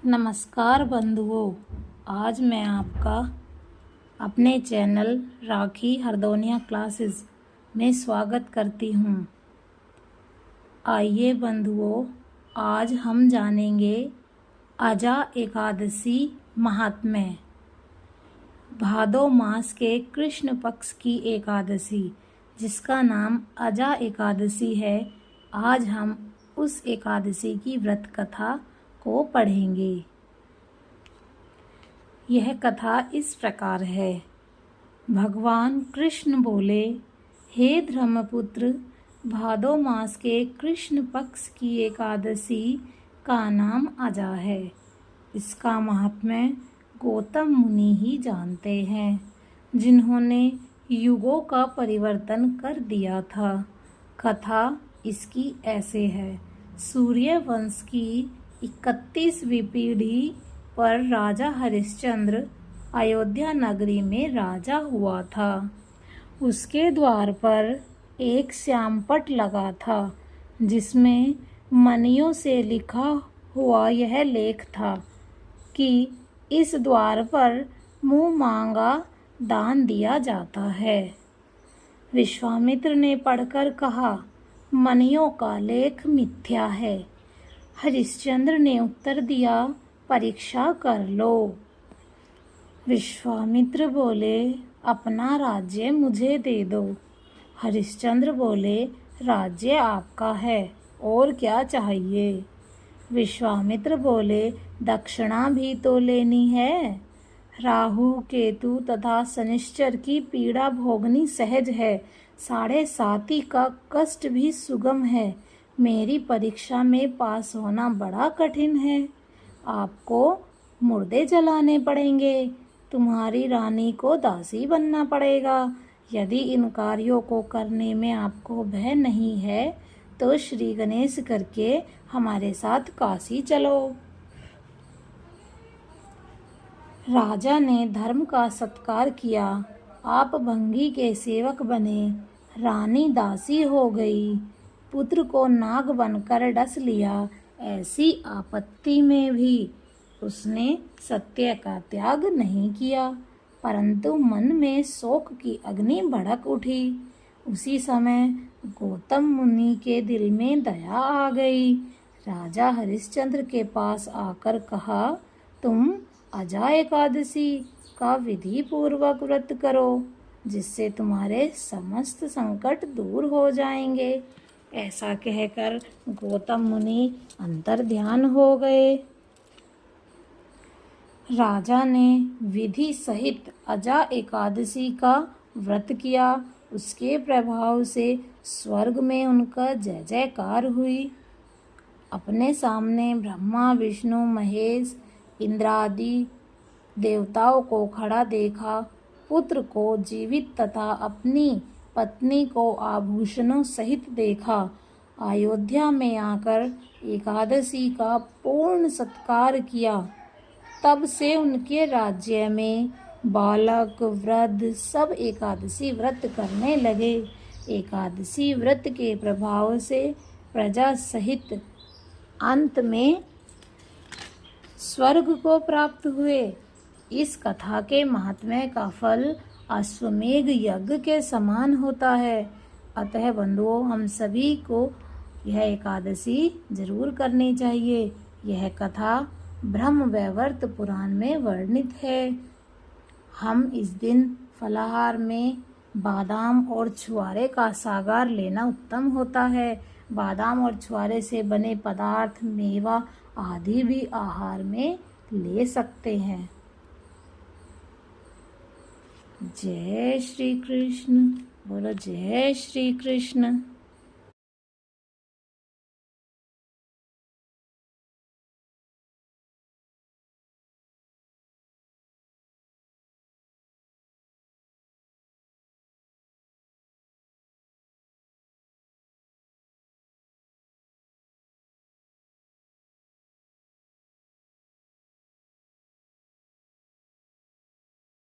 नमस्कार बंधुओं, आज मैं आपका अपने चैनल राखी हरदोनिया क्लासेस में स्वागत करती हूँ। आइए बंधुओं, आज हम जानेंगे अजा एकादशी महात्म्य। भादो मास के कृष्ण पक्ष की एकादशी जिसका नाम अजा एकादशी है, आज हम उस एकादशी की व्रत कथा को पढ़ेंगे। यह कथा इस प्रकार है। भगवान कृष्ण बोले, हे धर्मपुत्र, भादो मास के कृष्ण पक्ष की एकादशी का नाम अजा है। इसका महात्म्य गौतम मुनि ही जानते हैं, जिन्होंने युगों का परिवर्तन कर दिया था। कथा इसकी ऐसे है। सूर्य वंश की 31वीं पीढ़ी पर राजा हरिश्चंद्र अयोध्या नगरी में राजा हुआ था। उसके द्वार पर एक श्यामपट लगा था, जिसमें मणियों से लिखा हुआ यह लेख था कि इस द्वार पर मुँह मांगा दान दिया जाता है। विश्वामित्र ने पढ़कर कहा, मणियों का लेख मिथ्या है। हरिश्चंद्र ने उत्तर दिया, परीक्षा कर लो। विश्वामित्र बोले, अपना राज्य मुझे दे दो। हरिश्चंद्र बोले, राज्य आपका है, और क्या चाहिए? विश्वामित्र बोले, दक्षिणा भी तो लेनी है। राहु केतु तथा शनिश्चर की पीड़ा भोगनी सहज है। 7.5 का कष्ट भी सुगम है। मेरी परीक्षा में पास होना बड़ा कठिन है। आपको मुर्दे जलाने पड़ेंगे। तुम्हारी रानी को दासी बनना पड़ेगा। यदि इन कार्यों को करने में आपको भय नहीं है तो श्री गणेश करके हमारे साथ काशी चलो। राजा ने धर्म का सत्कार किया। आप भंगी के सेवक बने। रानी दासी हो गई। पुत्र को नाग बनकर डस लिया। ऐसी आपत्ति में भी उसने सत्य का त्याग नहीं किया, परंतु मन में शोक की अग्नि भड़क उठी। उसी समय गौतम मुनि के दिल में दया आ गई। राजा हरिश्चंद्र के पास आकर कहा, तुम अजा एकादशी का विधि पूर्वक व्रत करो, जिससे तुम्हारे समस्त संकट दूर हो जाएंगे। ऐसा कहकर गौतम मुनि अंतर ध्यान हो गए। राजा ने विधि सहित अजा एकादशी का व्रत किया। उसके प्रभाव से स्वर्ग में उनका जय जयकार हुई। अपने सामने ब्रह्मा विष्णु महेश इंद्र आदि देवताओं को खड़ा देखा। पुत्र को जीवित तथा अपनी पत्नी को आभूषणों सहित देखा। अयोध्या में आकर एकादशी का पूर्ण सत्कार किया। तब से उनके राज्य में बालक वृद्ध सब एकादशी व्रत करने लगे। एकादशी व्रत के प्रभाव से प्रजा सहित अंत में स्वर्ग को प्राप्त हुए। इस कथा के महात्म्य का फल अश्वमेघ यज्ञ के समान होता है। अतः बंधुओं, हम सभी को यह एकादशी जरूर करनी चाहिए। यह कथा ब्रह्म वैवर्त पुराण में वर्णित है। हम इस दिन फलाहार में बादाम और छुआरे का सागार लेना उत्तम होता है। बादाम और छुआरे से बने पदार्थ, मेवा आदि भी आहार में ले सकते हैं। जय श्री कृष्ण। बोलो जय श्री कृष्ण।